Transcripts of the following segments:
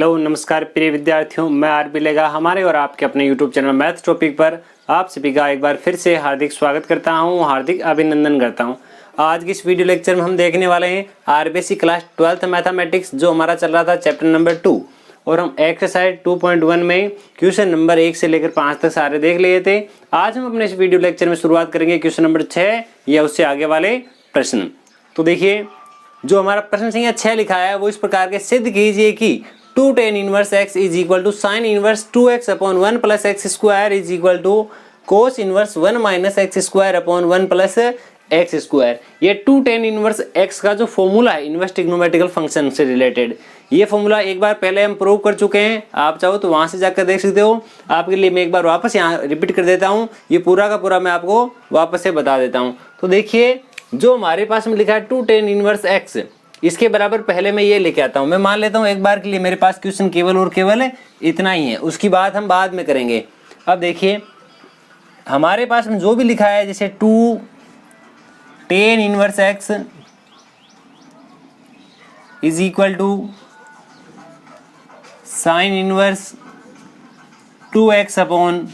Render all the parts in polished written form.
Hello नमस्कार प्रिय विद्यार्थियों, मैं आरबी लेगा हमारे और आपके अपने यूट्यूब चैनल मैथ टॉपिक पर आप सभी का एक बार फिर से हार्दिक स्वागत करता हूं, हार्दिक अभिनंदन करता हूं। आज की इस वीडियो लेक्चर में हम देखने वाले हैं आरबीएससी क्लास 12th मैथमेटिक्स जो हमारा चल रहा था चैप्टर नंबर 2 और हम एक्सरसाइज 2.1 में क्वेश्चन नंबर 1 से लेकर 5 तक सारे देख लिए थे। आज हम अपने इस वीडियो लेक्चर में शुरुआत करेंगे क्वेश्चन नंबर 6 या उससे आगे वाले प्रश्न। तो देखिए, जो हमारा प्रश्न संख्या 6 लिखा है वो इस प्रकार के सिद्ध कीजिए कि 2 tan inverse x is equal to sine inverse 2x upon 1 plus x square is equal to cos inverse 1 minus x square upon 1 plus x square. ये 2 tan इनवर्स x का जो फॉर्मूला है इनवर्स ट्रिग्नोमेट्रिकल फंक्शन से related, ये formula एक बार पहले हम प्रूव कर चुके हैं। आप चाहो तो वहां से जाकर देख सकते हो। आपके लिए मैं एक बार वापस यहाँ रिपीट कर देता हूँ, ये पूरा का पूरा मैं आपको वापस से बता देता हूँ। तो देखिए, जो हमारे पास में लिखा है 2 tan इनवर्स x, इसके बराबर पहले मैं ये लेके आता हूं। मैं मान लेता हूं एक बार के लिए मेरे पास क्वेश्चन केवल और केवल इतना ही है, उसकी बात हम बाद में करेंगे। अब देखिए, हमारे पास में जो भी लिखा है जैसे 2 tan inverse x is equal to sine inverse 2x upon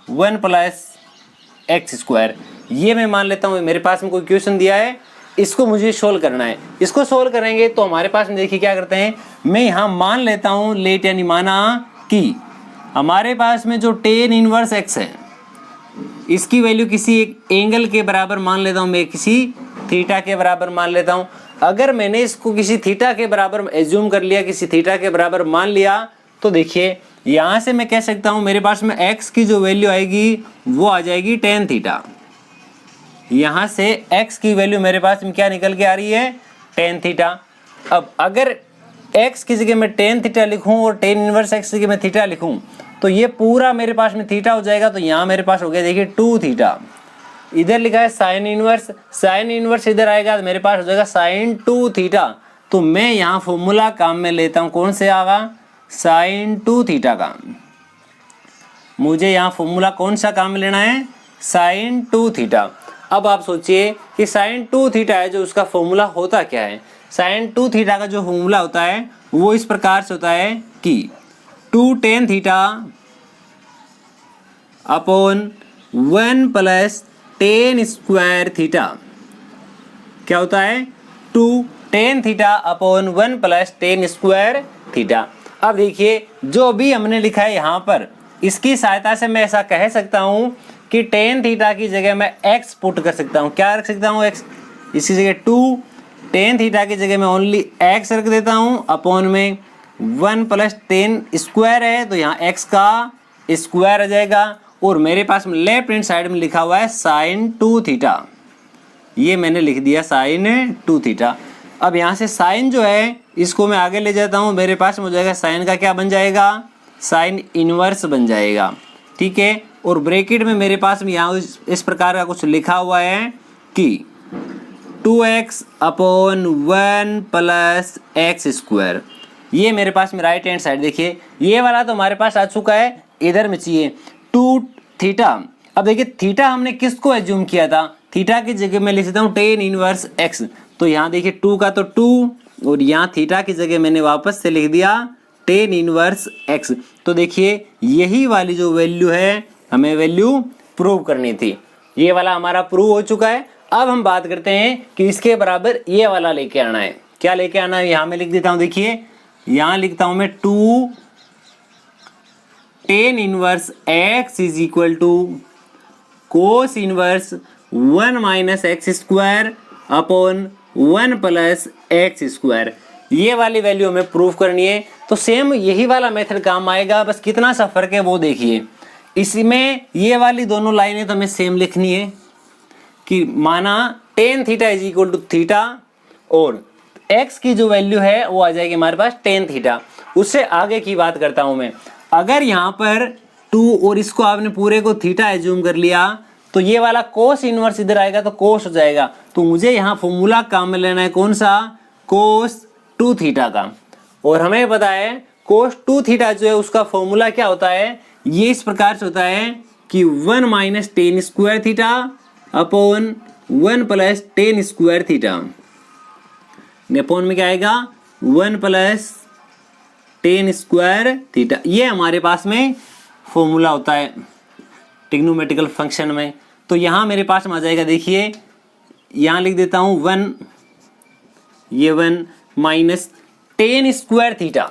1 plus x square, ये मैं मान लेता हूँ मेरे पास में कोई क्वेश्चन दिया है, इसको मुझे सोल्व करना है। इसको सोल्व करेंगे तो हमारे पास में देखिए क्या करते हैं, मैं यहाँ मान लेता हूँ लेट यानी माना कि हमारे पास में जो tan इनवर्स x है इसकी वैल्यू किसी एक एंगल के बराबर मान लेता हूँ, मैं किसी थीटा के बराबर मान लेता हूँ। अगर मैंने इसको किसी थीटा के बराबर एज्यूम कर लिया, किसी थीटा के बराबर मान लिया, तो देखिए यहाँ से मैं कह सकता हूँ मेरे पास में x की जो वैल्यू आएगी वो आ जाएगी tan थीटा। यहाँ से x की वैल्यू मेरे पास में क्या निकल के आ रही है, tan थीटा। अब अगर x की जगह में tan थीटा लिखूं और tan इनवर्स x की जगह में थीटा लिखूं तो ये पूरा मेरे पास में थीटा हो जाएगा। तो यहाँ मेरे पास हो गया देखिए 2 थीटा। इधर लिखा है साइन इनवर्स इधर आएगा तो मेरे पास हो जाएगा साइन 2 थीटा। तो मैं यहाँ फॉर्मूला काम में लेता हूँ, कौन से आगा, साइन 2 थीटा का। मुझे यहाँ फॉर्मूला कौन सा काम में लेना है, साइन 2 थीटा। अब आप सोचिए कि साइन 2 थीटा है जो उसका फॉर्मूला होता क्या है। साइन 2 थीटा का जो फॉर्मूला होता है वो इस प्रकार से होता है कि 2 tan theta upon 1 plus tan square theta. क्या होता है, 2 tan theta upon 1 plus tan square theta. अब देखिए, जो भी हमने लिखा है यहाँ पर, इसकी सहायता से मैं ऐसा कह सकता हूँ कि tan थीटा की जगह मैं x पुट कर सकता हूँ। क्या रख सकता हूँ, x। इसी जगह 2 tan थीटा की जगह मैं ओनली x रख देता हूँ अपॉन में 1 प्लस tan स्क्वायर है तो यहाँ x का स्क्वायर आ जाएगा। और मेरे पास में लेफ्ट हैंड साइड में लिखा हुआ है साइन 2 थीटा, ये मैंने लिख दिया साइन 2 थीटा। अब यहाँ से साइन जो है इसको मैं आगे ले जाता हूँ, मेरे पास में हो जाएगा साइन का क्या बन जाएगा, साइन इनवर्स बन जाएगा। ठीक है, और ब्रैकेट में मेरे पास में यहाँ इस प्रकार का कुछ लिखा हुआ है कि 2x upon 1 plus x square. ये मेरे पास में राइट हैंड साइड देखिए, ये वाला तो हमारे पास आ चुका है, इधर में चाहिए 2 थीटा। अब देखिए थीटा हमने किसको एज्यूम किया था, थीटा की जगह मैं लिख देता हूँ tan इनवर्स x। तो यहाँ देखिए 2 का तो 2 और यहाँ थीटा की जगह मैंने वापस से लिख दिया tan इनवर्स x। तो देखिए यही वाली जो वैल्यू है हमें वैल्यू प्रूव करनी थी, ये वाला हमारा प्रूव हो चुका है। अब हम बात करते हैं कि इसके बराबर ये वाला लेके आना है। क्या लेके आना है, यहाँ मैं लिख देता हूँ। देखिए यहाँ लिखता हूँ मैं 2 tan inverse x is equal to cos inverse 1 minus x square upon 1 plus x square. ये वाली वैल्यू हमें प्रूव करनी है। तो सेम यही वाला मेथड काम आएगा, बस कितना सा फर्क है वो देखिए। इसमें ये वाली दोनों लाइनें तो हमें सेम लिखनी है कि माना tan theta is equal to theta और x की जो वैल्यू है वो आ जाएगी हमारे पास tan थीटा। उससे आगे की बात करता हूं मैं, अगर यहाँ पर 2 और इसको आपने पूरे को थीटा एज्यूम कर लिया तो ये वाला कोस इनवर्स इधर आएगा तो कोस हो जाएगा। तो मुझे यहाँ फॉर्मूला काम में लेना है कौन सा, कोस 2 थीटा का। और हमें पता है कोस 2 थीटा जो है उसका फॉर्मूला क्या होता है, ये इस प्रकार से होता है कि 1 minus tan square theta upon 1 plus tan square theta. Upon में क्या आएगा, 1 प्लस टेन स्क्वायर थीटा, ये हमारे पास में फॉर्मूला होता है ट्रिग्नोमेट्रिकल फंक्शन में। तो यहाँ मेरे पास में आ जाएगा, देखिए यहाँ लिख देता हूँ 1, ये 1 minus ten square theta.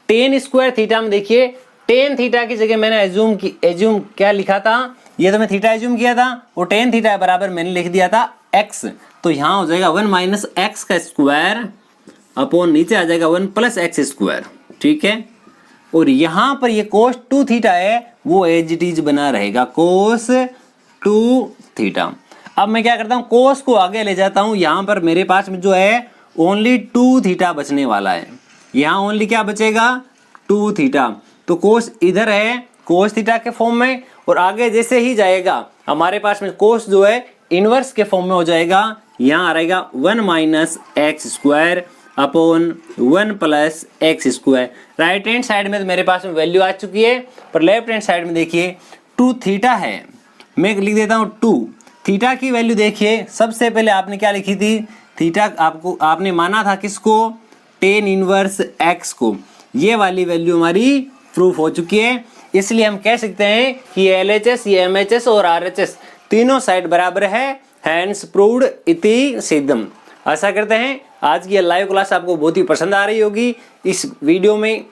Ten square theta में देखिए टेन थीटा की जगह मैंने एज्यूम क्या लिखा था, ये तो मैं थीटा एज्यूम किया था, वो टेन थीटा बराबर मैंने लिख दिया था एक्स। तो यहाँ हो जाएगा 1 माइनस एक्स का स्क्वायर अपॉन नीचे आ जाएगा 1 प्लस एक्स स्क्वायर, ठीक है। और यहाँ पर ये कोस 2 थीटा है वो एज इट इज बना रहेगा, कोस 2 थीटा। अब मैं क्या करता हूँ, कोस को आगे ले जाता हूँ, यहाँ पर मेरे पास में जो है ओनली 2 थीटा बचने वाला है। यहाँ ओनली क्या बचेगा, 2 थीटा। तो कोस इधर है कोस थीटा के फॉर्म में, और आगे जैसे ही जाएगा हमारे पास में कोस जो है इनवर्स के फॉर्म में हो जाएगा। यहाँ आ रहेगा 1 minus x square upon 1 plus x square. Right hand side में तो मेरे पास में वैल्यू आ चुकी है, पर लेफ्ट हैंड साइड में देखिए 2 थीटा है, मैं लिख देता हूँ 2 थीटा की वैल्यू। देखिए सबसे पहले आपने क्या लिखी थी, थीटा आपने माना था किसको, टेन इनवर्स एक्स को। ये वाली वैल्यू हमारी प्रूफ हो चुकी है, इसलिए हम कह सकते हैं कि LHS, ये MHS और RHS तीनों साइड बराबर है, हैंस प्रूव्ड इति सिद्धम। आशा करते हैं आज की लाइव क्लास आपको बहुत ही पसंद आ रही होगी। इस वीडियो में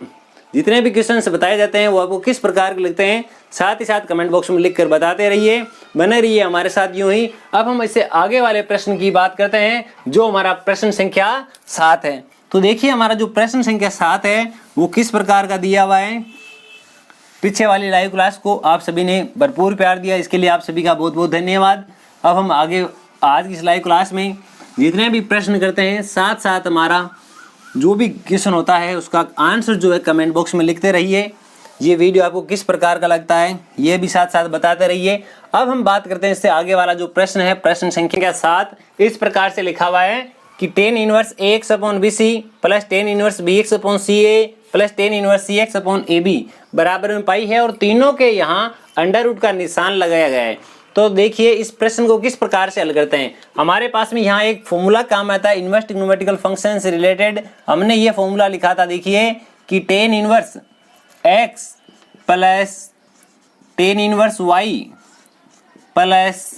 जितने भी क्वेश्चंस बताए जाते हैं वो आपको किस प्रकार के लगते हैं, साथ ही साथ कमेंट बॉक्स में लिख कर बताते रहिए, बने रहिए हमारे साथ यूं ही। अब हम इससे आगे वाले प्रश्न की बात करते हैं, जो हमारा प्रश्न संख्या 7 है। तो देखिए हमारा जो प्रश्न संख्या 7 है वो किस प्रकार का दिया हुआ है। पीछे वाली लाइव क्लास को आप सभी ने भरपूर प्यार दिया, इसके लिए आप सभी का बहुत बहुत धन्यवाद। अब हम आगे आज की इस लाइव क्लास में जितने भी प्रश्न करते हैं, साथ साथ हमारा जो भी क्वेश्चन होता है उसका आंसर जो है कमेंट बॉक्स में लिखते रहिए। ये वीडियो आपको किस प्रकार का लगता है ये भी साथ साथ बताते रहिए। अब हम बात करते हैं इससे आगे वाला जो प्रश्न है, प्रश्न संख्या 7 इस प्रकार से लिखा हुआ है कि tan inverse AX upon BC plus tan inverse BX upon CA plus tan inverse CX upon AB बराबर में पाई है, और तीनों के यहाँ अंडर रूट का निशान लगाया गया है। तो देखिए इस प्रश्न को किस प्रकार से हल करते हैं। हमारे पास में यहाँ एक फॉर्मूला काम आता है इनवर्स ट्रिग्नोमेट्रिकल फंक्शन से रिलेटेड। हमने ये फॉर्मूला लिखा था, देखिए कि tan inverse x plus tan inverse y plus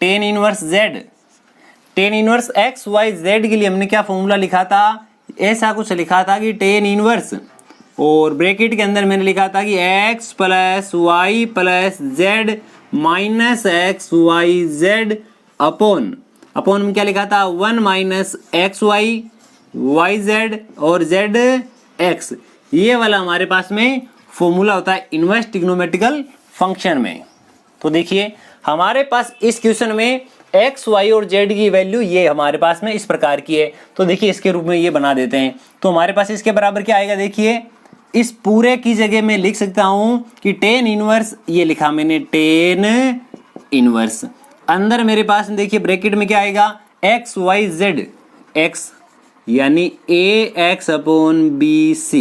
tan inverse z। Tan inverse x y z के लिए हमने क्या फॉर्मूला लिखा था, ऐसा कुछ लिखा था कि टेन इनवर्स, और ब्रैकेट के अंदर मैंने लिखा था कि x plus y plus z minus x y z upon में क्या लिखा था 1 minus x y y z और जेड एक्स। ये वाला हमारे पास में फॉर्मूला होता है इनवर्स ट्रिग्नोमेट्रिकल फंक्शन में। तो देखिए हमारे पास इस क्वेश्चन में एक्स वाई और जेड की वैल्यू ये हमारे पास में इस प्रकार की है। तो देखिए इसके रूप में ये बना देते हैं, तो हमारे पास इसके बराबर क्या आएगा, देखिए इस पूरे की जगह मैं लिख सकता हूं कि टेन इनवर्स, ये लिखा मैंने टेन इनवर्स, अंदर मेरे पास देखिए ब्रैकेट में क्या आएगा एक्स वाई जेड, एक्स यानी AX अपॉन BC,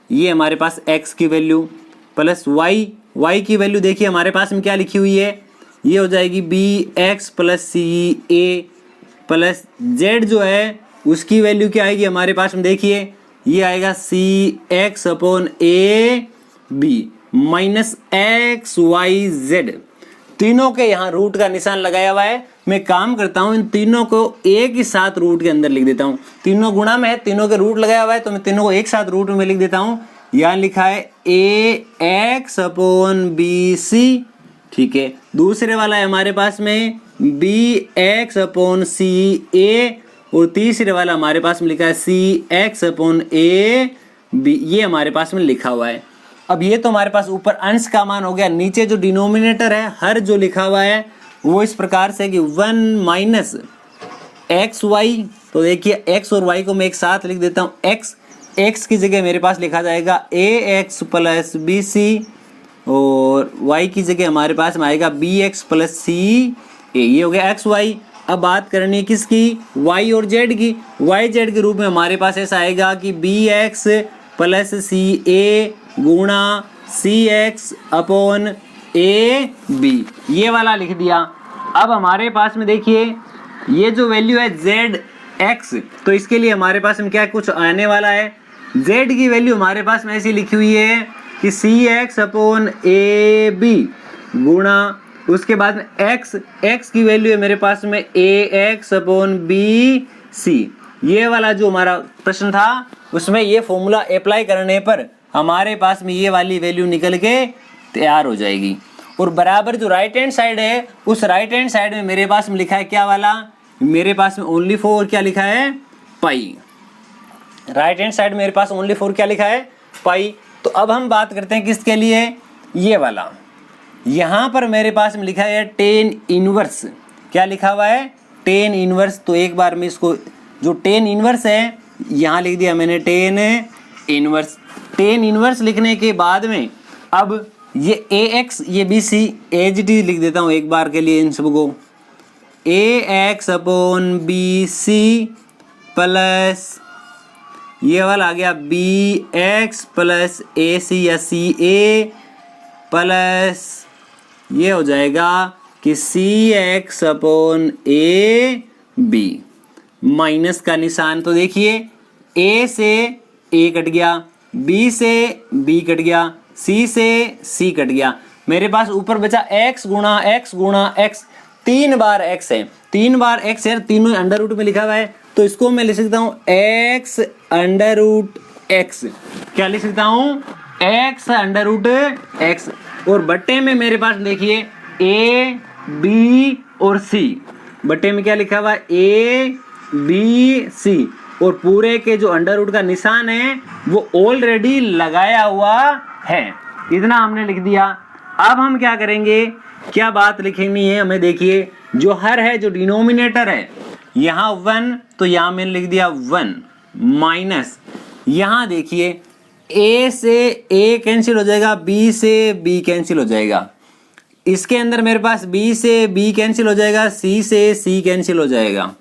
ये हमारे पास x की वैल्यू प्लस y की वैल्यू देखिए हमारे पास में क्या लिखी हुई है, ये हो जाएगी BX plus CA plus Z जो है उसकी वैल्यू क्या आएगी हमारे पास में, देखिए ये आएगा CX upon AB minus XYZ। तीनों के यहाँ रूट का निशान लगाया हुआ है। मैं काम करता हूँ इन तीनों को एक ही साथ रूट के अंदर लिख देता हूँ, तीनों गुणा में है, तीनों के रूट लगाया हुआ है, तो मैं तीनों को एक साथ रूट में लिख देता हूँ। यहाँ लिखा है AX अपॉन BC, ठीक है। दूसरे वाला है हमारे पास में BX अपॉन CA, और तीसरे वाला हमारे पास में लिखा है CX अपॉन AB, ये हमारे पास में लिखा हुआ है। अब ये तो हमारे पास ऊपर अंश का मान हो गया, नीचे जो डिनोमिनेटर है हर जो लिखा हुआ है वो इस प्रकार से कि 1 माइनस XY, तो देखिए x और y को मैं एक साथ लिख देता हूँ, x की जगह मेरे पास लिखा जाएगा AX प्लस BC, और y की जगह हमारे पास में आएगा BX प्लस CA, ये हो गया XY। अब बात करनी है किसकी, y और z की। y z के रूप में हमारे पास ऐसा आएगा कि BX प्लस CA गुणा CX अपॉन AB, ये वाला लिख दिया। अब हमारे पास में देखिए ये जो वैल्यू है ZX, तो इसके लिए हमारे पास में क्या कुछ आने वाला है, z की वैल्यू हमारे पास में ऐसी लिखी हुई है कि cx अपॉन ए बी गुणा उसके बाद में x की वैल्यू है मेरे पास में ax अपॉन बी सी। ये वाला जो हमारा प्रश्न था उसमें ये फॉर्मूला अप्लाई करने पर हमारे पास में ये वाली वैल्यू निकल के तैयार हो जाएगी। और बराबर जो राइट हैंड साइड है उस राइट हैंड साइड में मेरे पास में लिखा है क्या वाला, मेरे पास में ओनली फॉर क्या लिखा है, पाई। राइट हैंड साइड मेरे पास ओनली फॉर क्या लिखा है, पाई। तो अब हम बात करते हैं किसके लिए, ये वाला। यहाँ पर मेरे पास में लिखा है टेन इनवर्स, क्या लिखा हुआ है, टेन इनवर्स। तो एक बार मैं इसको जो टेन इनवर्स है यहाँ लिख दिया मैंने टेन इनवर्स। टेन इनवर्स लिखने के बाद में अब ये ax ये bc एज इट इज लिख देता हूँ एक बार के लिए इन सबको, ax upon b c plus ये वाला आ गया bx प्लस ए सी या सी ए प्लस ये हो जाएगा कि cx upon a b minus का निशान। तो देखिए a से a कट गया, b से b कट गया, c से c कट गया। मेरे पास ऊपर बचा x गुणा x, 3 बार x है, 3 बार x है, तीनों अंडर रूट में लिखा हुआ है। तो इसको मैं लिख सकता हूँ x अंडर रूट x, क्या लिख सकता हूँ, x अंडर रूट x। और बट्टे में मेरे पास देखिए a b और c, बट्टे में क्या लिखा हुआ है, a b c, और पूरे के जो अंडर रूट का निशान है वो ऑलरेडी लगाया हुआ है। इतना हमने लिख दिया। अब हम क्या करेंगे, क्या बात लिखनी है हमें, देखिए जो हर है जो डिनोमिनेटर है यहाँ 1, तो यहाँ मैंने लिख दिया 1 माइनस यहाँ देखिए a से a कैंसिल हो जाएगा, b से b कैंसिल हो जाएगा, इसके अंदर मेरे पास b से b कैंसिल हो जाएगा, c से c कैंसिल हो जाएगा,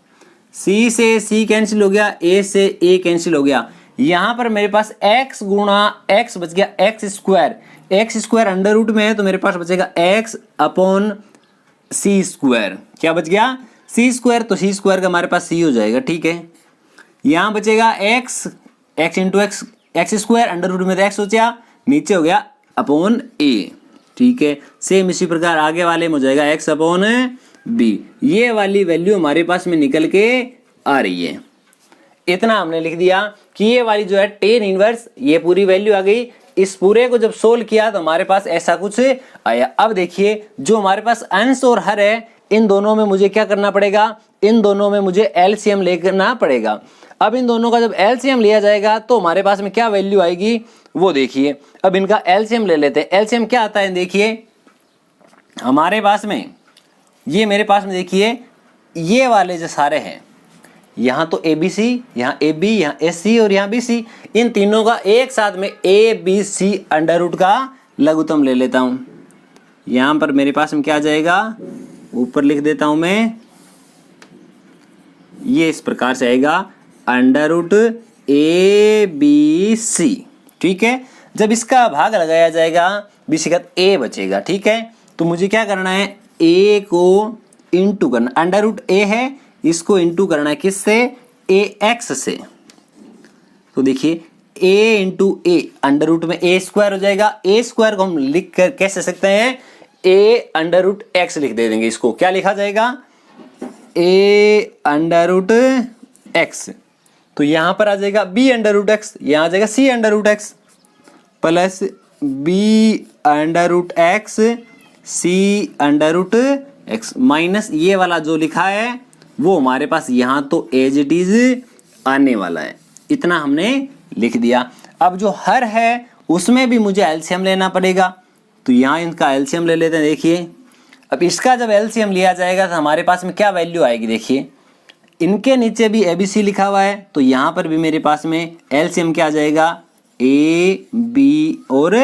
c से c कैंसिल हो गया, a से a कैंसिल हो गया। यहाँ पर मेरे पास x गुणा x बच गया x स्क्वायर अंडर रूट में है तो मेरे पास बचेगा x अपॉन c स्क्वायर, क्या बच गया, c स्क्वायर। तो c स्क्वायर का हमारे पास c हो जाएगा, ठीक है। यहाँ बचेगा x into x square under root में तो x हो गया, नीचे हो गया अपॉन a, ठीक है। सेम इसी प्रकार आगे वाले में हो जाएगा x अपॉन b। ये वाली वैल्यू हमारे पास में निकल के आ रही है। इतना हमने लिख दिया कि ये वाली जो है टेन इनवर्स, ये पूरी वैल्यू आ गई। इस पूरे को जब सोल्व किया तो हमारे पास ऐसा कुछ आया। अब देखिए जो हमारे पास अंश और हर है इन दोनों में मुझे क्या करना पड़ेगा, इन दोनों में मुझे एलसीएम लेना पड़ेगा। अब इन दोनों का जब एलसीएम लिया जाएगा तो हमारे पास में क्या वैल्यू आएगी वो देखिए। अब इनका एलसीएम ले लेते हैं। एलसीएम क्या आता है, देखिए हमारे पास में ये मेरे पास में देखिए ये वाले जो सारे हैं, यहाँ तो ए बी सी, यहाँ ए बी, यहाँ ए सी और यहाँ बी सी, इन तीनों का एक साथ में a b c under root का लघुत्तम ले लेता हूँ। यहाँ पर मेरे पास में क्या आ जाएगा, ऊपर लिख देता हूँ मैं, ये इस प्रकार से आएगा under root a b c, ठीक है। जब इसका भाग लगाया जाएगा बी सी का ए बचेगा, ठीक है। तो मुझे क्या करना है, ए को इंटू करना, अंडर रूट ए है इसको इंटू करना है किससे, ए एक्स से। तो देखिए a into a under root में ए स्क्वायर हो जाएगा। ए स्क्वायर को हम लिख कर कैसे सकते हैं, a अंडर रूट एक्स लिख दे देंगे। इसको क्या लिखा जाएगा, a अंडर रूट एक्स। तो यहां पर आ जाएगा b अंडर रूट एक्स, यहां आ जाएगा c under root x plus b under root x c under root x minus ये वाला जो लिखा है वो हमारे पास यहाँ तो एज इट इज आने वाला है। इतना हमने लिख दिया। अब जो हर है उसमें भी मुझे एलसीएम लेना पड़ेगा, तो यहाँ इनका एलसीएम ले लेते हैं। देखिए अब इसका जब एलसीएम लिया जाएगा तो हमारे पास में क्या वैल्यू आएगी, देखिए इनके नीचे भी एबीसी लिखा हुआ है तो यहाँ पर भी मेरे पास में एलसीएम क्या आ जाएगा, ए बी और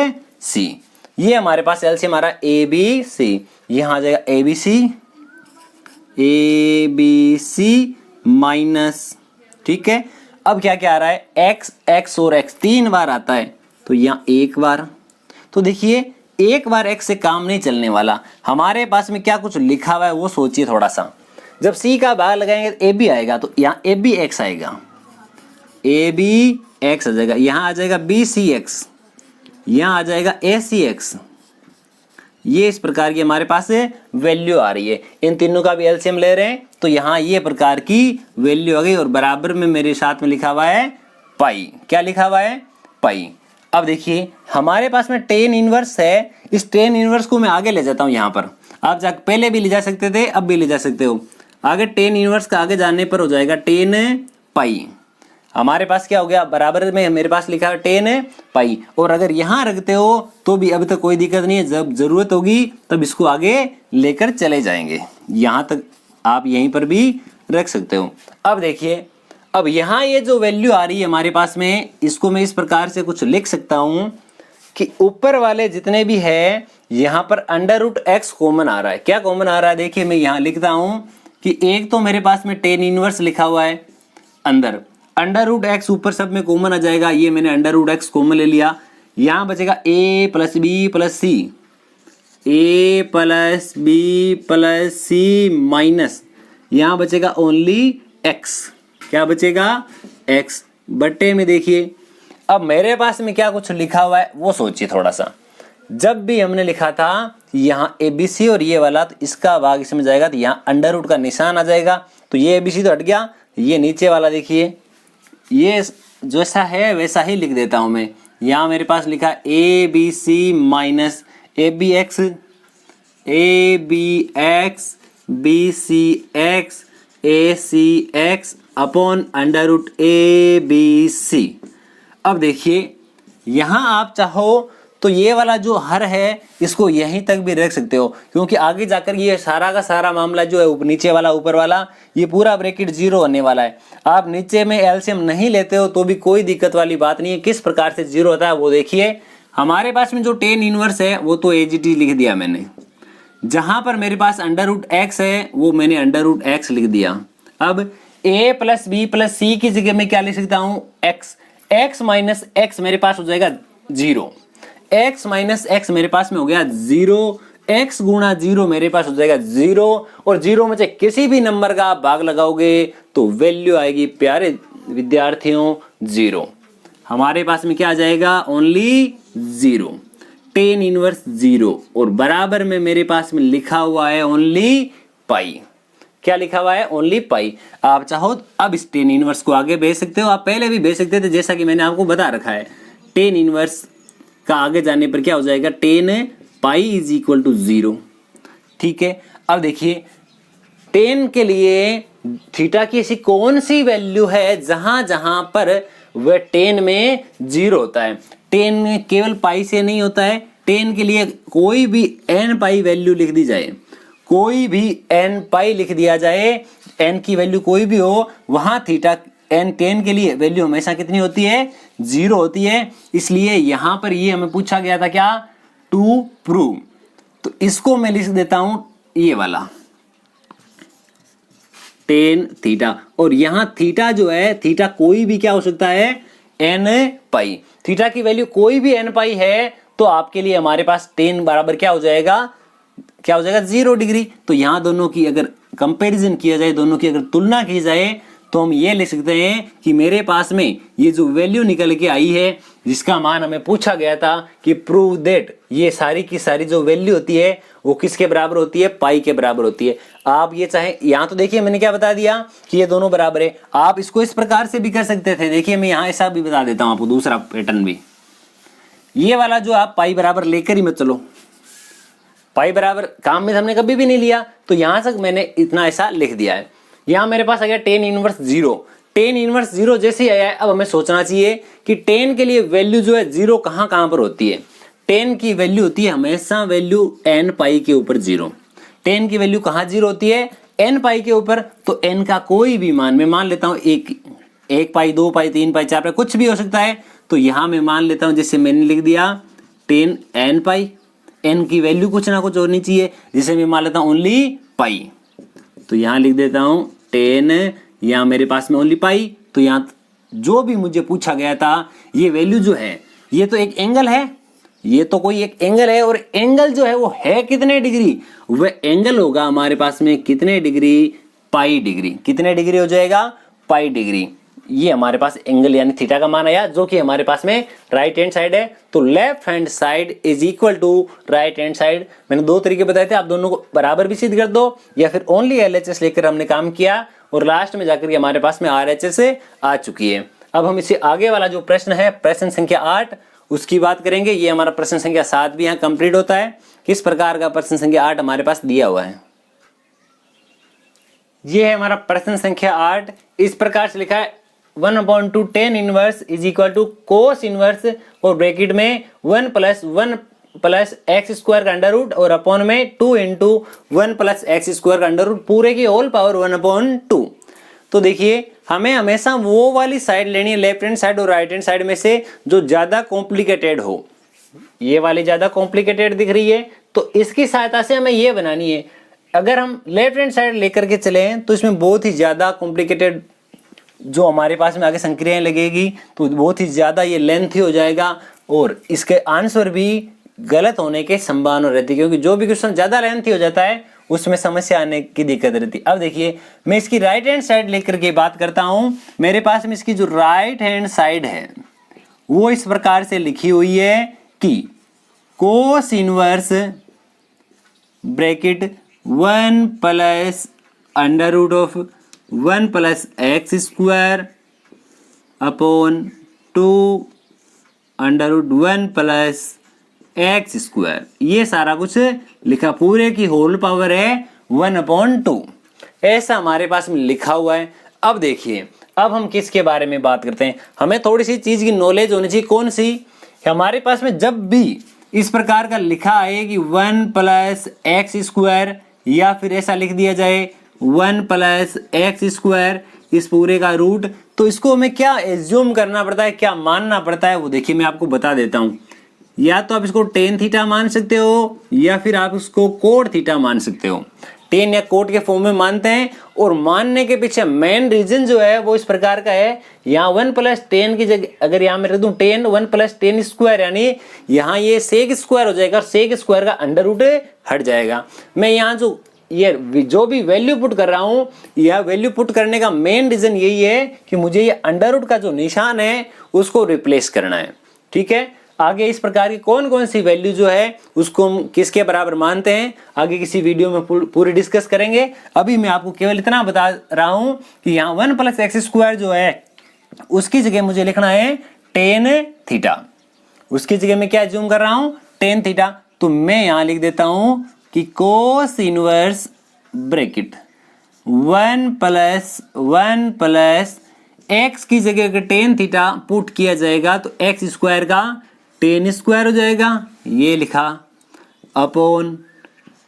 सी। ये हमारे पास एलसीएम आ रहा है ए बी सी, यहाँ आ जाएगा a b c, a b c minus, ठीक है। अब क्या क्या आ रहा है, एक्स एक्स और एक्स 3 बार आता है तो यहाँ एक बार। तो देखिए एक बार एक्स से काम नहीं चलने वाला, हमारे पास में क्या कुछ लिखा हुआ है वो सोचिए थोड़ा सा। जब सी का भाग लगाएंगे तो ए बी आएगा, तो यहाँ ए बी एक्स आएगा, ए बी एक्स आ जाएगा, यहाँ आ जाएगा BCX, यहाँ आ जाएगा ACX। ये इस प्रकार की हमारे पास वैल्यू आ रही है। इन तीनों का भी एलसीएम ले रहे हैं तो यहाँ ये प्रकार की वैल्यू आ गई और बराबर में मेरे साथ में लिखा हुआ है पाई। क्या लिखा हुआ है? पाई। अब देखिए हमारे पास में टेन इनवर्स है, इस टेन इनवर्स को मैं आगे ले जाता हूँ। यहाँ पर आप जा पहले भी ले जा सकते थे, अब भी ले जा सकते हो। आगे टेन इनवर्स का आगे जाने पर हो जाएगा टेन पाई। हमारे पास क्या हो गया? बराबर में मेरे पास लिखा है टेन पाई। और अगर यहाँ रखते हो तो भी अभी तक कोई दिक्कत नहीं है, जब जरूरत होगी तब इसको आगे लेकर चले जाएंगे। यहाँ तक आप यहीं पर भी रख सकते हो। अब देखिए, अब यहाँ ये जो वैल्यू आ रही है हमारे पास में, इसको मैं इस प्रकार से कुछ लिख सकता हूँ कि ऊपर वाले जितने भी है यहाँ पर √x कॉमन आ रहा है। क्या कॉमन आ रहा है? देखिए मैं यहाँ लिखता हूँ कि एक तो मेरे पास में टेन इनवर्स लिखा हुआ है अंदर, √x ऊपर सब में कॉमन आ जाएगा, ये मैंने √x कॉमन ले लिया। यहाँ बचेगा a + b + c, a + b + c minus यहाँ बचेगा ओनली x। क्या बचेगा? x बट्टे में। देखिए अब मेरे पास में क्या कुछ लिखा हुआ है वो सोचिए थोड़ा सा। जब भी हमने लिखा था यहाँ ABC और ये वाला, तो इसका भाग इसमें जाएगा तो यहाँ अंडर रूट का निशान आ जाएगा, तो ये ABC तो हट गया। ये नीचे वाला देखिए, ये जैसा है वैसा ही लिख देता हूँ मैं। यहाँ मेरे पास लिखा ABC minus ABX BCX ACX upon √ABC। अब देखिए यहाँ आप चाहो तो ये वाला जो हर है इसको यहीं तक भी रख सकते हो, क्योंकि आगे जाकर ये सारा का सारा मामला जो है नीचे वाला ऊपर वाला ये पूरा ब्रैकेट 0 होने वाला है। आप नीचे में एलसीएम नहीं लेते हो तो भी कोई दिक्कत वाली बात नहीं है। किस प्रकार से 0 होता है वो देखिए। हमारे पास में जो टेन इनवर्स है वो तो AGT लिख दिया मैंने, जहां पर मेरे पास √x है वो मैंने √x लिख दिया। अब a + b + c की जगह में क्या लिख सकता हूँ? x माइनस x मेरे पास हो जाएगा 0, x माइनस x मेरे पास में हो गया 0, x गुणा 0 मेरे पास हो जाएगा 0, और 0 में से किसी भी नंबर का आप भाग लगाओगे तो वैल्यू आएगी प्यारे विद्यार्थियों 0। हमारे पास में क्या आ जाएगा? ओनली 0, टेन इनवर्स 0, और बराबर में मेरे पास में लिखा हुआ है ओनली पाई। क्या लिखा हुआ है? ओनली पाई। आप चाहो अब इस टेन इनवर्स को आगे भेज सकते हो, आप पहले भी भेज सकते थे जैसा कि मैंने आपको बता रखा है। टेन इनवर्स का आगे जाने पर क्या हो जाएगा? टेन पाई = 0। ठीक है। अब देखिए टेन के लिए थीटा की ऐसी कौन सी वैल्यू है जहां जहां पर वह टेन में 0 होता है। टेन में केवल पाई से नहीं होता है, टेन के लिए कोई भी n पाई वैल्यू लिख दी जाए, कोई भी n पाई लिख दिया जाए, n की वैल्यू कोई भी हो, वहां थीटा n टेन के लिए वैल्यू हमेशा कितनी होती है? 0 होती है। इसलिए यहां पर ये हमें पूछा गया था क्या? To prove. तो इसको मैं लिख देता हूं ये वाला टेन थीटा, और यहां थीटा जो है, थीटा कोई भी क्या हो सकता है? n पाई। थीटा की वैल्यू कोई भी n पाई है तो आपके लिए हमारे पास टेन बराबर क्या हो जाएगा? क्या हो जाएगा? 0 डिग्री। तो यहाँ दोनों की अगर कंपैरिजन किया जाए, दोनों की अगर तुलना की जाए तो हम ये लिख सकते हैं कि मेरे पास में ये जो वैल्यू निकल के आई है जिसका मान हमें पूछा गया था कि प्रूव दैट, ये सारी की सारी जो वैल्यू होती है वो किसके बराबर होती है? पाई के बराबर होती है। आप ये चाहे यहाँ तो देखिए मैंने क्या बता दिया कि ये दोनों बराबर है। आप इसको इस प्रकार से भी कर सकते थे। देखिए मैं यहाँ ऐसा भी बता देता हूँ आपको, दूसरा पैटर्न भी। ये वाला जो आप पाई बराबर लेकर ही मत चलो, पाई बराबर काम में हमने कभी भी नहीं लिया, तो यहां तक मैंने इतना ऐसा लिख दिया है। यहां मेरे पास आ गया टेन इनवर्स 0। टेन इनवर्स 0 जैसे ही आया है, अब हमें सोचना चाहिए कि टेन के लिए वैल्यू जो है 0 कहां कहां पर होती है। टेन की वैल्यू होती है हमेशा वैल्यू n पाई के ऊपर 0। टेन की वैल्यू कहां 0 होती है? n पाई के ऊपर। तो n का कोई भी मान, मैं मान लेता हूं 1 पाई, 2 पाई, 3 पाई, 4 पाई, कुछ भी हो सकता है। तो यहां मैं मान लेता हूं, जैसे मैंने लिख दिया टेन n पाई, n की वैल्यू कुछ ना कुछ होनी चाहिए, जिसे मैं मान लेता हूं ओनली पाई। तो यहां लिख देता हूं टेन, यहां मेरे पास में ओनली पाई। तो यहां जो भी मुझे पूछा गया था, ये वैल्यू जो है ये तो एक एंगल है, ये तो कोई एक एंगल है, और एंगल जो है वो है कितने डिग्री? वह एंगल होगा हमारे पास में कितने डिग्री? Pi degree. कितने डिग्री हो जाएगा? Pi degree. ये हमारे पास एंगल यानी थीटा का मान आया, जो कि हमारे पास में राइट हैंड साइड है। तो left hand side is equal to right hand side. मैंने दो तरीके बताए थे, आप दोनों को बराबर भी सिद्ध कर दो या फिर ओनली LHS लेकर हमने काम किया और लास्ट में जाकर के हमारे पास में RHS आ चुकी है। अब हम इससे आगे वाला जो प्रश्न है, प्रश्न संख्या 8, उसकी बात करेंगे। ये हमारा प्रश्न संख्या 7 भी यहाँ कंप्लीट होता है। किस प्रकार का प्रश्न संख्या 8 हमारे पास दिया हुआ है, ये है हमारा प्रश्न संख्या 8। इस प्रकार से लिखा है 1/2 tan inverse is equal to cos inverse और ब्रैकेट में 1 प्लस एक्स स्क्वायर का अंडर रूट और अपॉन में 2 इंटू 1 प्लस एक्स स्क्वायर का अंडर रूट पूरे की होल पावर 1/2। तो देखिए हमें हमेशा वो वाली साइड लेनी है, लेफ्ट हैंड साइड और राइट हैंड साइड में से जो ज्यादा कॉम्प्लिकेटेड हो। ये वाली ज्यादा कॉम्प्लिकेटेड दिख रही है तो इसकी सहायता से हमें ये बनानी है। अगर हम लेफ्ट हैंड साइड लेकर के चले तो इसमें बहुत ही ज्यादा कॉम्प्लिकेटेड जो हमारे पास में आगे संक्रियाएं लगेगी तो बहुत ही ज्यादा ये लेंथी हो जाएगा और इसके आंसर भी गलत होने के संभावना रहती है, क्योंकि जो भी क्वेश्चन ज्यादा लेंथी हो जाता है उसमें समस्या आने की दिक्कत रहती है। अब देखिए मैं इसकी राइट हैंड साइड लेकर के बात करता हूं। मेरे पास में इसकी जो राइट हैंड साइड है वो इस प्रकार से लिखी हुई है कि cos inverse bracket 1 plus under root of 1 plus x square upon 2 under root 1 plus x square. ये सारा कुछ लिखा, पूरे की होल पावर है 1/2, ऐसा हमारे पास में लिखा हुआ है। अब देखिए अब हम किसके बारे में बात करते हैं, हमें थोड़ी सी चीज की नॉलेज होनी चाहिए। कौन सी? हमारे पास में जब भी इस प्रकार का लिखा है कि 1 प्लस एक्स स्क्वायर या फिर ऐसा लिख दिया जाए 1 प्लस एक्स स्क्वायर इस पूरे का रूट, तो इसको हमें क्या एज्यूम करना पड़ता है, क्या मानना पड़ता है, वो देखिए मैं आपको बता देता हूं। या तो आप इसको टेन थीटा मान सकते हो या फिर आप इसको कोट थीटा मान सकते हो। टेन या कोट के फॉर्म में मानते हैं और मानने के पीछे मेन रीजन जो है वो इस प्रकार का है। यहाँ 1 प्लस 10 की जगह अगर यहाँ मैं रख दूं 10 1 प्लस 10 स्क्वायर, यानी यहाँ ये सेक स्क्वायर हो जाएगा और सेक स्क्वायर का अंडर रूट हट जाएगा। मैं यहाँ जो भी वैल्यू पुट कर रहा हूँ, यह वैल्यू पुट करने का मेन रीजन यही है कि मुझे ये अंडर रूट का जो निशान है उसको रिप्लेस करना है। ठीक है, आगे इस प्रकार की कौन कौन सी वैल्यू जो है उसको हम किसके बराबर मानते हैं आगे किसी वीडियो में पूरी डिस्कस करेंगे। अभी मैं आपको केवल इतना बता रहा हूं कि यहाँ 1 प्लस एक्स स्क्वायर जो है उसकी जगह मुझे लिखना है टेन थीटा। उसकी जगह मैं क्या जूम कर रहा हूं, टेन थीटा। तो मैं यहां लिख देता हूं कि cos inverse bracket 1 plus x की जगह अगर टेन थीटा पुट किया जाएगा तो एक्स स्क्वायर का टेन स्क्वायर हो जाएगा, ये लिखा, अपॉन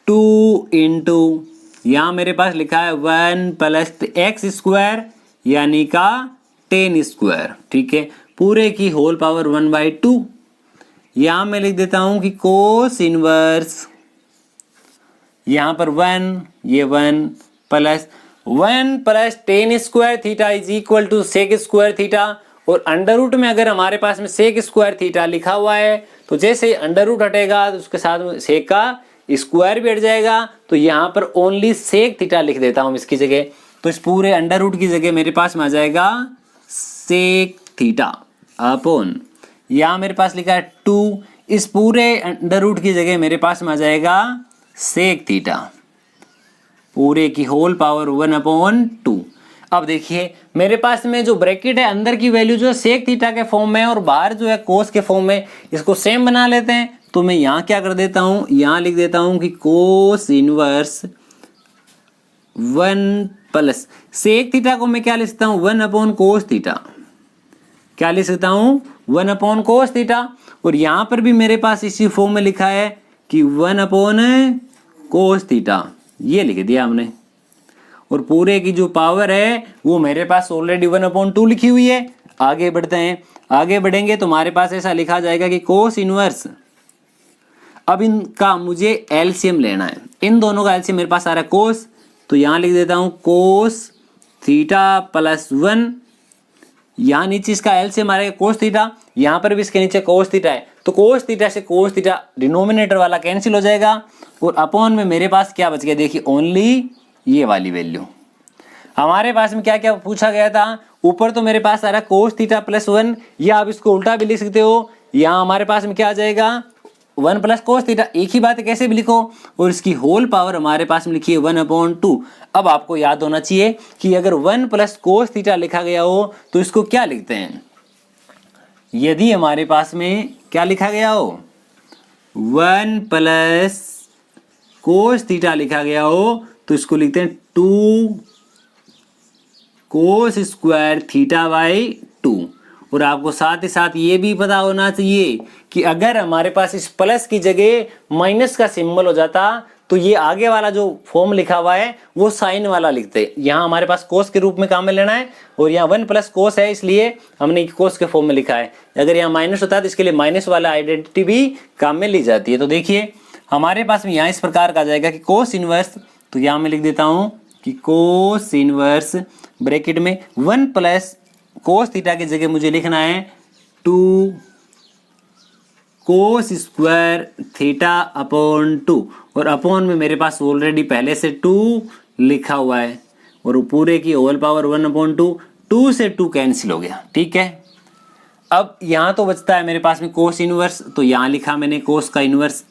2 इंटू यहाँ मेरे पास लिखा है 1 प्लस एक्स स्क्वायर यानी का टेन स्क्वायर। ठीक है, पूरे की होल पावर 1/2। यहाँ मैं लिख देता हूं कि कोस इनवर्स यहाँ पर 1 ये 1 plus tan square theta is equal to sec square theta. और अंडर रूट में अगर हमारे पास में सेक स्क्वायर थीटा लिखा हुआ है तो जैसे अंडर रूट हटेगा तो उसके साथ में सेक का स्क्वायर भी हट जाएगा। तो यहाँ पर ओनली सेक थीटा लिख देता हूँ इसकी जगह। तो इस पूरे अंडर रूट की जगह मेरे पास में आ जाएगा सेक थीटा अपॉन यहाँ मेरे पास लिखा है 2, इस पूरे अंडर रूट की जगह मेरे पास में आ जाएगा सेक थीटा, पूरे की होल पावर 1/2। अब देखिए मेरे पास में जो ब्रैकेट है अंदर की वैल्यू जो है सेक थीटा के फॉर्म में और बाहर जो है कोस के फॉर्म में, इसको सेम बना लेते हैं। तो मैं यहाँ क्या कर देता हूँ, यहाँ लिख देता हूँ कि cos inverse 1 plus sec theta को मैं क्या लिख सकता हूँ 1/cos थीटा, क्या लिख सकता हूँ 1/cos थीटा। और यहाँ पर भी मेरे पास इसी फॉर्म में लिखा है कि 1/cos थीटा, ये लिख दिया हमने। और पूरे की जो पावर है वो मेरे पास ऑलरेडी 1/2 लिखी हुई है। आगे बढ़ते हैं, आगे बढ़ेंगे तो हमारे पास ऐसा लिखा जाएगा कि कोस इनवर्स, अब इनका मुझे एलसीएम लेना है। इन दोनों का एलसीएम मेरे पास आ रहा है कोस, तो यहाँ लिख देता हूँ कोस थीटा प्लस 1। यहाँ नीचे इसका एलसीएम आ रहा है कोस थीटा, यहाँ पर भी इसके नीचे कोस थीटा है। तो कोस थीटा से कोस थीटा डिनोमिनेटर वाला कैंसिल हो जाएगा और अपॉन में मेरे पास क्या बच गया, देखिए ओनली ये वाली वैल्यू। हमारे पास में क्या क्या पूछा गया था, ऊपर तो मेरे पास आ रहा कोस थीटा प्लस 1, या आप इसको उल्टा भी लिख सकते हो। यहाँ हमारे पास में क्या आ जाएगा 1 प्लस कोस थीटा, एक ही बात है कैसे भी लिखो, और इसकी होल पावर हमारे पास में लिखी है 1/2। अब आपको याद होना चाहिए कि अगर 1 प्लस कोस थीटा लिखा गया हो तो इसको क्या लिखते हैं, यदि हमारे पास में क्या लिखा गया हो 1 प्लस कोस थीटा लिखा गया हो तो इसको लिखते हैं 2 कोस स्क्वायर थीटा बाई 2। और आपको साथ ही साथ ये भी पता होना चाहिए कि अगर हमारे पास इस प्लस की जगह माइनस का सिंबल हो जाता तो ये आगे वाला जो फॉर्म लिखा हुआ है वो साइन वाला लिखते। यहाँ हमारे पास कोस के रूप में काम में लेना है, और यहाँ 1 प्लस कोस है इसलिए हमने कोस के फॉर्म में लिखा है। अगर यहाँ माइनस होता है तो इसके लिए माइनस वाला आइडेंटिटी भी काम में ली जाती है। तो देखिए हमारे पास में यहाँ इस प्रकार का आ जाएगा कि कोस इनवर्स, तो यहाँ मैं लिख देता हूँ कि कोस इनवर्स ब्रैकेट में 1 प्लस कोस थीटा की जगह मुझे लिखना है 2 कोस स्क्वायर थीटा अपॉन 2, और अपॉन में मेरे पास ऑलरेडी पहले से 2 लिखा हुआ है, और पूरे की होल पावर 1/2, 2 से 2 कैंसिल हो गया। ठीक है, अब यहाँ तो बचता है मेरे पास में कोस इनवर्स, तो यहाँ लिखा मैंने कोस का इनवर्स।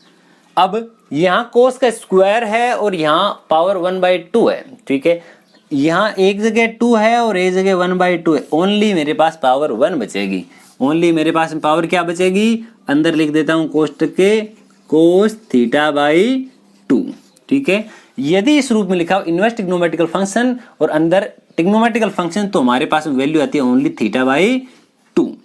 अब यहाँ कोस का स्क्वायर है और यहाँ पावर 1/2 है। ठीक है, यहाँ एक जगह 2 है और एक जगह 1/2 है, ओनली मेरे पास पावर 1 बचेगी। ओनली मेरे पास पावर क्या बचेगी, अंदर लिख देता हूँ कोष्टक के कोस थीटा बाई 2। ठीक है, यदि इस रूप में लिखा हो इनवर्स ट्रिग्नोमेट्रिकल फंक्शन और अंदर ट्रिग्नोमेट्रिकल फंक्शन, तो हमारे पास वैल्यू आती है ओनली थीटा बाई 2।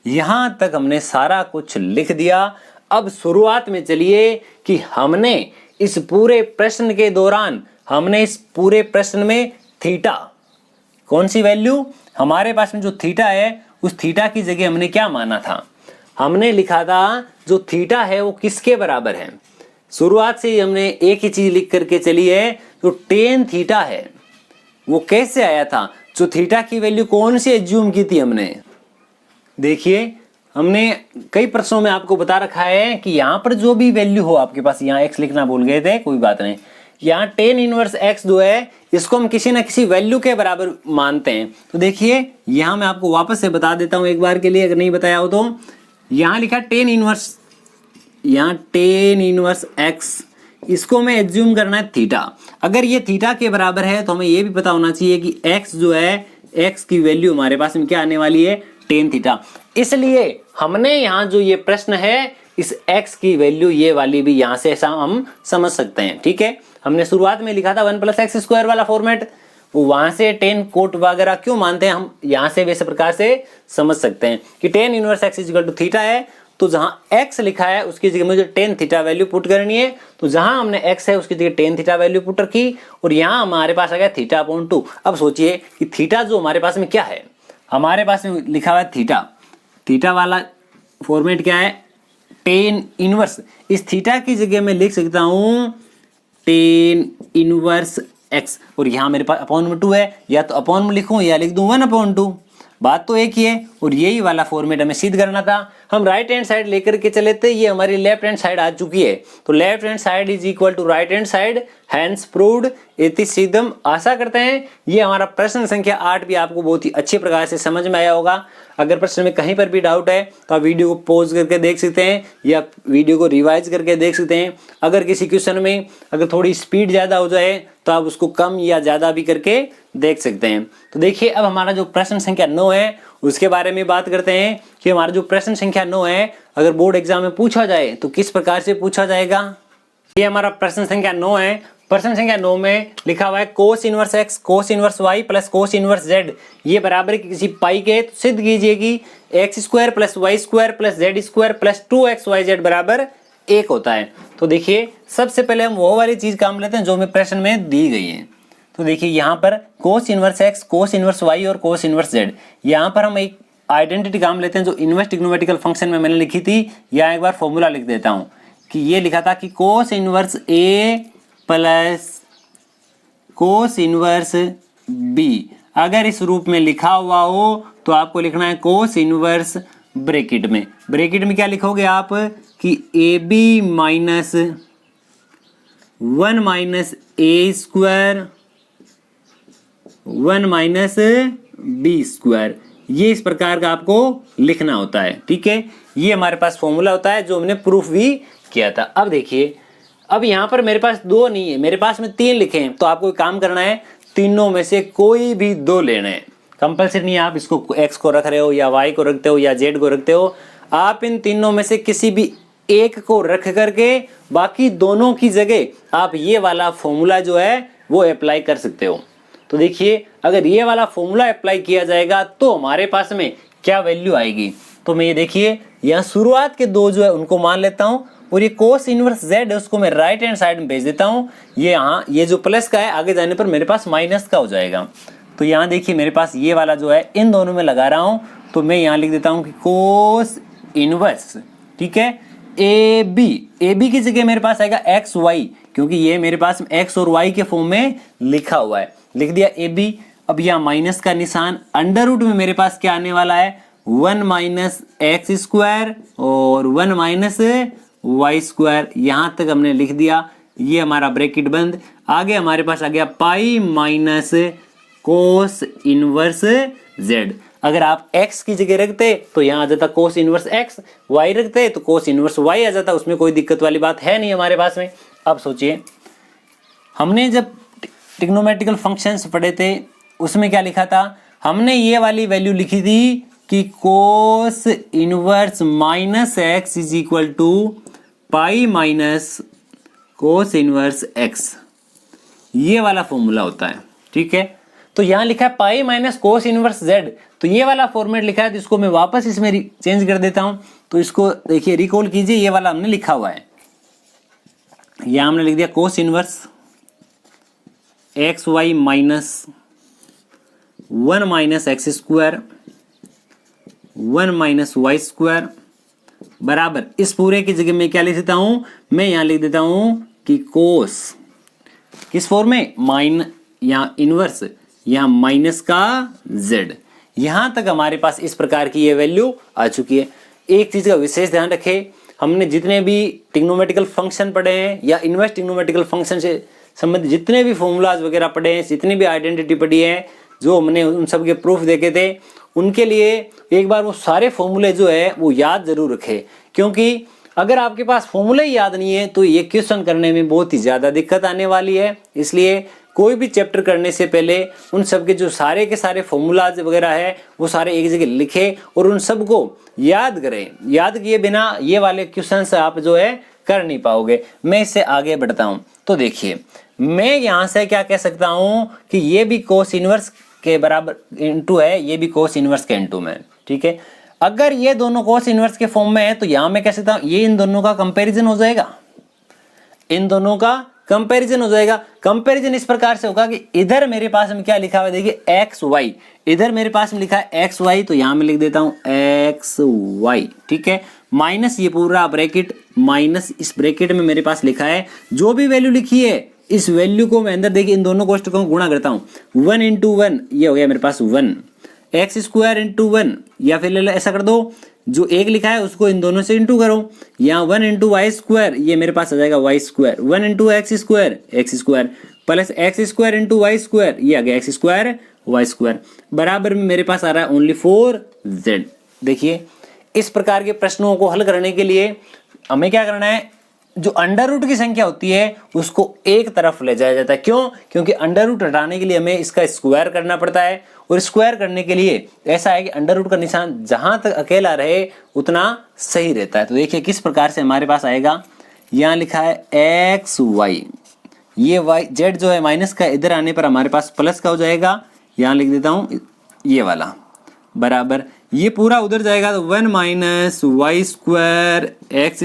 यहाँ तक हमने सारा कुछ लिख दिया। अब शुरुआत में चलिए कि हमने इस पूरे प्रश्न के दौरान, हमने इस पूरे प्रश्न में थीटा कौन सी वैल्यू, हमारे पास में जो थीटा है उस थीटा की जगह हमने क्या माना था, हमने लिखा था जो थीटा है वो किसके बराबर है। शुरुआत से ही हमने एक ही चीज लिख करके चली है, जो टेन थीटा है वो कैसे आया था, जो थीटा की वैल्यू कौन सी एज्यूम की थी हमने। देखिए हमने कई प्रश्नों में आपको बता रखा है कि यहाँ पर जो भी वैल्यू हो आपके पास, यहाँ x लिखना भूल गए थे, कोई बात नहीं, यहाँ टेन इनवर्स x जो है इसको हम किसी ना किसी वैल्यू के बराबर मानते हैं। तो देखिए यहाँ मैं आपको वापस से बता देता हूँ एक बार के लिए, अगर नहीं बताया हो तो। यहाँ लिखा टेन इनवर्स, यहाँ टेन इनवर्स x, इसको मैं एज्यूम करना है थीटा। अगर ये थीटा के बराबर है तो हमें ये भी पता होना चाहिए कि x जो है, x की वैल्यू हमारे पास में क्या आने वाली है, टेन थीटा। इसलिए हमने यहाँ जो ये प्रश्न है इस x की वैल्यू ये वाली भी यहाँ से ऐसा हम समझ सकते हैं। ठीक है, हमने शुरुआत में लिखा था 1 प्लस एक्स स्क्वायर वाला फॉर्मेट, वो वहां से 10 कोट वगैरह क्यों मानते हैं, हम यहाँ से वैसे प्रकार से समझ सकते हैं कि tan inverse x equal to theta है, तो जहाँ x लिखा है उसकी जगह मुझे टेन थीटा वैल्यू पुट करनी है। तो जहां हमने x है उसकी जगह टेन थीटा वैल्यू पुट रखी, और यहाँ हमारे पास आ गया थीटा अपॉन 2। अब सोचिए कि थीटा जो हमारे पास में क्या है, हमारे पास में लिखा हुआ है थीटा, थीटा वाला फॉर्मेट क्या है, टेन इनवर्स। इस थीटा की जगह मैं लिख सकता हूं टेन इनवर्स x, और यहाँ मेरे पास अपॉन में 2 है, या तो अपॉन में लिखूं या लिख दूं 1/2, बात तो एक ही है। और यही वाला फॉर्मेट हमें सिद्ध करना था। हम राइट हैंड साइड लेकर के चले थे, ये हमारी लेफ्ट हैंड साइड आ चुकी है, तो left hand side is equal to right hand side, hence proved, इति सिद्धम। आशा करते हैं ये हमारा प्रश्न संख्या 8 भी आपको बहुत ही अच्छे प्रकार से समझ में आया होगा। अगर प्रश्न में कहीं पर भी डाउट है तो आप वीडियो को पॉज करके देख सकते हैं या वीडियो को रिवाइज करके देख सकते हैं। अगर किसी क्वेश्चन में अगर थोड़ी स्पीड ज़्यादा हो जाए तो आप उसको कम या ज़्यादा भी करके देख सकते हैं। तो देखिए अब हमारा जो प्रश्न संख्या 9 है उसके बारे में बात करते हैं कि हमारा जो प्रश्न संख्या 9 है अगर बोर्ड एग्जाम में पूछा जाए तो किस प्रकार से पूछा जाएगा। ये हमारा प्रश्न संख्या 9 है। प्रश्न संख्या 9 में लिखा हुआ है cos inverse x cos inverse y plus cos inverse z ये बराबर किसी पाई के, तो सिद्ध कीजिए कि x square plus y square plus z square plus 2xyz बराबर 1 होता है। तो देखिए सबसे पहले हम वो वाली चीज काम लेते हैं जो हमें प्रश्न में दी गई है। तो देखिए यहाँ पर cos inverse x cos inverse y और कोस इनवर्स z, यहाँ पर हम एक आइडेंटिटी काम लेते हैं जो इनवर्स ट्रिग्नोमेट्रिकल फंक्शन में मैंने लिखी थी। यहाँ एक बार फॉर्मूला लिख देता हूँ कि ये लिखा था कि cos inverse a plus cos inverse b, अगर इस रूप में लिखा हुआ हो तो आपको लिखना है कोस इनवर्स ब्रैकेट में क्या लिखोगे आप कि ab minus 1 minus a square 1 minus b square, ये इस प्रकार का आपको लिखना होता है। ठीक है, ये हमारे पास फॉर्मूला होता है जो हमने प्रूफ भी किया था। अब देखिए, अब यहाँ पर मेरे पास 2 नहीं है, मेरे पास में 3 लिखे हैं, तो आपको एक काम करना है, तीनों में से कोई भी 2 लेने हैं। कंपल्सरी नहीं है आप इसको x को रख रहे हो या y को रखते हो या z को रखते हो, आप इन तीनों में से किसी भी एक को रख करके बाकी दोनों की जगह आप ये वाला फॉर्मूला जो है वो अप्लाई कर सकते हो। तो देखिए, अगर ये वाला फॉर्मूला अप्लाई किया जाएगा तो हमारे पास में क्या वैल्यू आएगी। तो मैं ये देखिए, यहाँ शुरुआत के 2 जो है उनको मान लेता हूँ, और ये कोस इनवर्स z है उसको मैं राइट हैंड साइड में भेज देता हूँ। ये यहाँ ये जो प्लस का है आगे जाने पर मेरे पास माइनस का हो जाएगा। तो यहाँ देखिए मेरे पास ये वाला जो है इन दोनों में लगा रहा हूँ, तो मैं यहाँ लिख देता हूँ कि कोस इनवर्स, ठीक है, ए बी की जगह मेरे पास आएगा एक्स वाई, क्योंकि ये मेरे पास एक्स और वाई के फॉर्म में लिखा हुआ है, लिख दिया ए बी। अब यहाँ माइनस का निशान, अंडर रूट में मेरे पास क्या आने वाला है 1 माइनस एक्स स्क्वायर और 1 माइनस वाई स्क्वायर, यहाँ तक हमने लिख दिया। ये हमारा ब्रैकेट बंद, आगे हमारे पास आ गया पाई माइनस कोस इनवर्स जेड। अगर आप x की जगह रखते तो यहाँ आ जाता कोस इनवर्स x, y रखते तो कोस इनवर्स y आ जाता, उसमें कोई दिक्कत वाली बात है नहीं हमारे पास में। अब सोचिए, हमने जब ट्रिग्नोमेट्रिकल फंक्शंस पढ़े थे उसमें क्या लिखा था, हमने ये वाली वैल्यू लिखी थी कि cos inverse minus x is equal to pi minus cos inverse x, ये वाला फॉर्मूला होता है। ठीक है, तो यहाँ लिखा है पाई माइनस कोस इनवर्स जेड, तो ये वाला फॉर्मेट लिखा है, तो इसको मैं वापस इसमें चेंज कर देता हूँ। तो इसको देखिए रिकॉल कीजिए, ये वाला हमने लिखा हुआ है, यहाँ हमने लिख दिया cos inverse x y minus 1 minus x square 1 minus y square बराबर, इस पूरे की जगह मैं क्या लिख देता हूँ, मैं यहाँ लिख देता हूँ कि कोस किस फॉर्म में, माइन यहाँ इनवर्स यहाँ माइनस का z। यहाँ तक हमारे पास इस प्रकार की ये वैल्यू आ चुकी है। एक चीज का विशेष ध्यान रखें, हमने जितने भी ट्रिग्नोमेट्रिकल फंक्शन पढ़े हैं या इनवर्स ट्रिग्नोमेट्रिकल फंक्शन से संबंधित जितने भी फॉर्मूलाज वगैरह पढ़े हैं, जितनी भी आइडेंटिटी पढ़ी है, जो हमने उन सब के प्रूफ देखे थे, उनके लिए एक बार वो सारे फॉर्मूले जो है वो याद जरूर रखें, क्योंकि अगर आपके पास फॉर्मूले ही याद नहीं है तो ये क्वेश्चन करने में बहुत ही ज़्यादा दिक्कत आने वाली है। इसलिए कोई भी चैप्टर करने से पहले उन सब के जो सारे के सारे फॉर्मूलाज वगैरह है वो सारे एक जगह लिखें और उन सब को याद करें। याद किए बिना ये वाले क्वेश्चन आप जो है कर नहीं पाओगे। मैं इससे आगे बढ़ता हूँ, तो देखिए मैं यहाँ से क्या कह सकता हूँ कि ये भी कोस इनवर्स के बराबर इनटू है, ये भी कोस इनवर्स के इनटू में। ठीक है, अगर ये दोनों कोस इनवर्स के फॉर्म में है तो यहाँ मैं कह सकता हूँ ये इन दोनों का कंपैरिजन हो जाएगा, इन दोनों का कंपैरिजन हो जाएगा। कंपैरिजन इस प्रकार से होगा कि इधर मेरे पास में क्या लिखा हुआ है, देखिए एक्स वाई, इधर मेरे पास में लिखा है एक्स वाई, तो यहाँ मैं लिख देता हूँ एक्स वाई। ठीक है, माइनस ये पूरा ब्रैकेट, माइनस इस ब्रैकेट में मेरे पास लिखा है जो भी वैल्यू लिखी है इस वैल्यू को मैं अंदर देखिए इन दोनों कोष्टकों को गुणा करता हूँ, 1 इंटू 1 ये हो गया मेरे पास 1, एक्स स्क्वायर इंटू 1, या फिर ऐसा कर दो जो एक लिखा है उसको इन दोनों से इंटू करो, यहाँ 1 इंटू वाई स्क्वायर ये मेरे पास आ जाएगा y square, 1 into x square plus x square into y square ये आ गया एक्स स्क्वायर वाई स्क्वायर, बराबर में मेरे पास आ रहा है ओनली 4z। देखिए इस प्रकार के प्रश्नों को हल करने के लिए हमें क्या करना है, जो अंडर रूट की संख्या होती है उसको एक तरफ ले जाया जाता है। क्यों? क्योंकि अंडर रूट हटाने के लिए हमें इसका स्क्वायर करना पड़ता है, और स्क्वायर करने के लिए ऐसा है कि अंडर रूट का निशान जहां तक अकेला रहे उतना सही रहता है। तो देखिए किस प्रकार से हमारे पास आएगा, यहाँ लिखा है एक्स वाई, ये वाई जेड जो है माइनस का, इधर आने पर हमारे पास प्लस का हो जाएगा, यहाँ लिख देता हूँ ये वाला, बराबर ये पूरा उधर जाएगा तो 1 minus y square x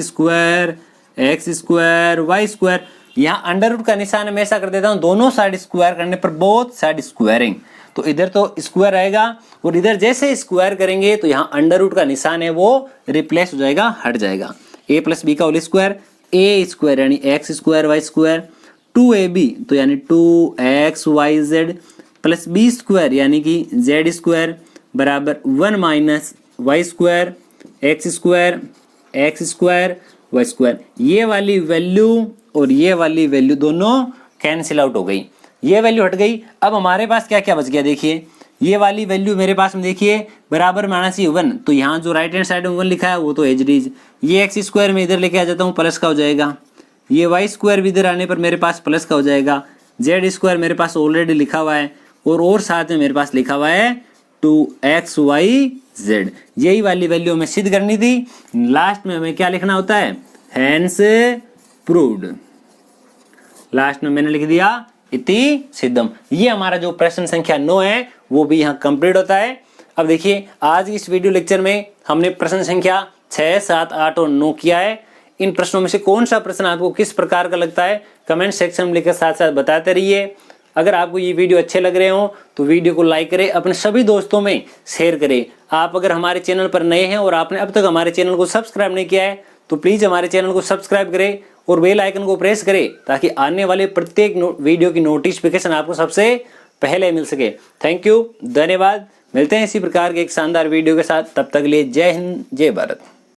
square y square. यहाँ अंडर रूट का निशान मैं ऐसा कर देता हूँ, दोनों साइड स्क्वायर करने पर बोथ साइड स्क्वायरिंग, तो इधर तो स्क्वायर आएगा और इधर जैसे स्क्वायर करेंगे तो यहाँ अंडर रूट का निशान है वो रिप्लेस हो जाएगा, हट जाएगा। a प्लस बी का होल स्क्वायर, ए स्क्वायर यानी x square y square, 2ab तो यानी 2xyz प्लस बी स्क्वायर यानी कि जेड स्क्वायर बराबर 1 minus y square x square y square. ये वाली वैल्यू और ये वाली वैल्यू दोनों कैंसिल आउट हो गई। ये वैल्यू हट गई। अब हमारे पास क्या क्या बच गया, देखिए ये वाली वैल्यू मेरे पास में देखिए बराबर माइनस ये 1, तो यहाँ जो राइट हैंड साइड में 1 लिखा है वो तो एज इट इज। ये एक्स स्क्वायर में इधर लेके आ जाता हूँ, प्लस का हो जाएगा। ये वाई स्क्वायर भी इधर आने पर मेरे पास प्लस का हो जाएगा। जेड स्क्वायर मेरे पास ऑलरेडी लिखा हुआ है और साथ में मेरे पास लिखा हुआ है 2xyz। यही वाली वैल्यू हमें सिद्ध करनी थी। लास्ट में हमें क्या लिखना होता है, हैंस प्रूव्ड। लास्ट में मैंने लिख दिया इति सिद्धम। ये हमारा जो प्रश्न संख्या 9 है वो भी यहाँ कंप्लीट होता है। अब देखिए आज इस वीडियो लेक्चर में हमने प्रश्न संख्या 6, 7, 8 और 9 किया है। इन प्रश्नों में से कौन सा प्रश्न आपको किस प्रकार का लगता है कमेंट सेक्शन में लिखकर साथ साथ बताते रहिए। अगर आपको ये वीडियो अच्छे लग रहे हो तो वीडियो को लाइक करें, अपने सभी दोस्तों में शेयर करें। आप अगर हमारे चैनल पर नए हैं और आपने अब तक हमारे चैनल को सब्सक्राइब नहीं किया है तो प्लीज़ हमारे चैनल को सब्सक्राइब करें और बेल आइकन को प्रेस करें ताकि आने वाले प्रत्येक वीडियो की नोटिफिकेशन आपको सबसे पहले मिल सके। थैंक यू, धन्यवाद। मिलते हैं इसी प्रकार के एक शानदार वीडियो के साथ, तब तक के लिए जय हिंद, जय भारत।